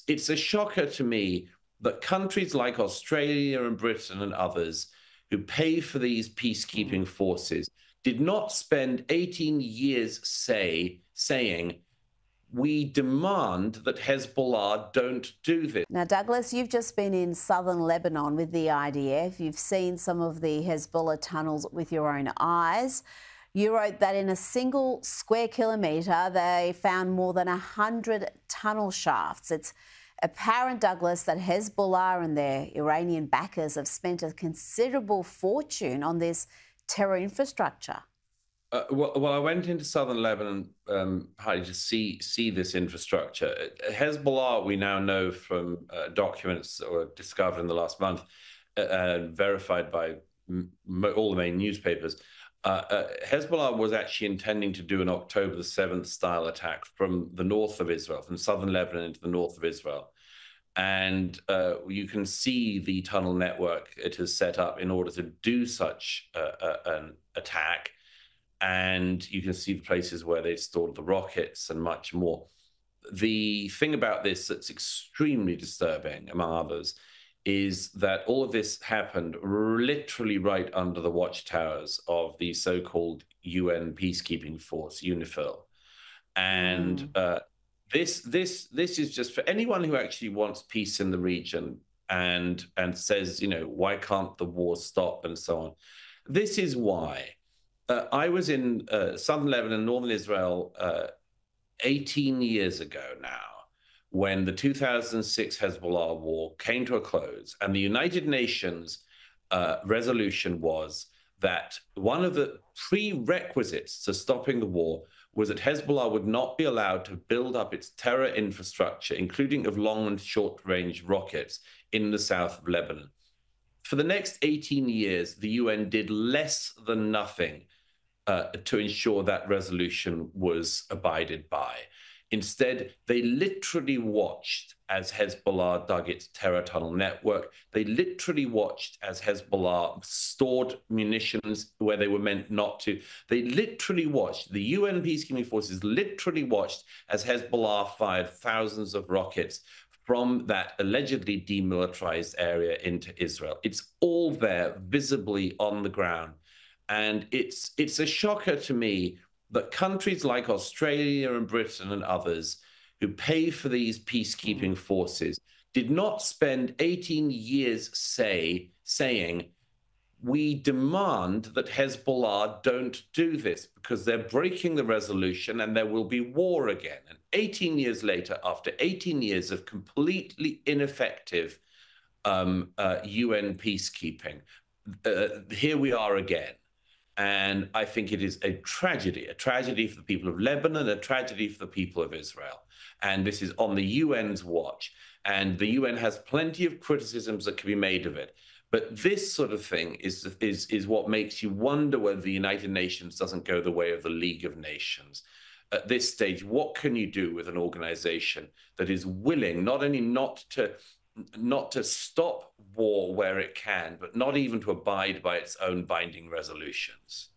it's a shocker to me that countries like Australia and Britain and others who pay for these peacekeeping forces did not spend 18 years saying, we demand that Hezbollah don't do this. Now, Douglas, you've just been in southern Lebanon with the IDF. You've seen some of the Hezbollah tunnels with your own eyes. You wrote that in a single square kilometre, they found more than 100 tunnel shafts. It's apparent, Douglas, that Hezbollah and their Iranian backers have spent a considerable fortune on this terror infrastructure. Well, I went into southern Lebanon, Heidi, to see this infrastructure. Hezbollah, we now know from documents that were discovered in the last month, verified by all the main newspapers, Hezbollah was actually intending to do an October the 7th style attack from the north of Israel, from southern Lebanon into the north of Israel. And you can see the tunnel network it has set up in order to do such an attack. And you can see the places where they stored the rockets and much more. The thing about this that's extremely disturbing, among others, is that all of this happened literally right under the watchtowers of the so-called UN peacekeeping force, UNIFIL. And this is just for anyone who actually wants peace in the region and says, you know, why can't the war stop and so on. This is why. I was in southern Lebanon, northern Israel, 18 years ago now, when the 2006 Hezbollah war came to a close, and the United Nations resolution was that one of the prerequisites to stopping the war was that Hezbollah would not be allowed to build up its terror infrastructure, including of long and short-range rockets, in the south of Lebanon. For the next 18 years, the UN did less than nothing to ensure that resolution was abided by. Instead, they literally watched as Hezbollah dug its terror tunnel network. They literally watched as Hezbollah stored munitions where they were meant not to. They literally watched, the UN peacekeeping forces literally watched as Hezbollah fired thousands of rockets from that allegedly demilitarized area into Israel. It's all there, visibly on the ground. And it's a shocker to me that countries like Australia and Britain and others who pay for these peacekeeping forces did not spend 18 years saying, we demand that Hezbollah don't do this because they're breaking the resolution and there will be war again. And 18 years later, after 18 years of completely ineffective UN peacekeeping, here we are again. And I think it is a tragedy for the people of Lebanon, a tragedy for the people of Israel. And this is on the UN's watch. And the UN has plenty of criticisms that can be made of it. But this sort of thing is what makes you wonder whether the United Nations doesn't go the way of the League of Nations. At this stage, what can you do with an organization that is willing not only not to stop war where it can, but not even to abide by its own binding resolutions?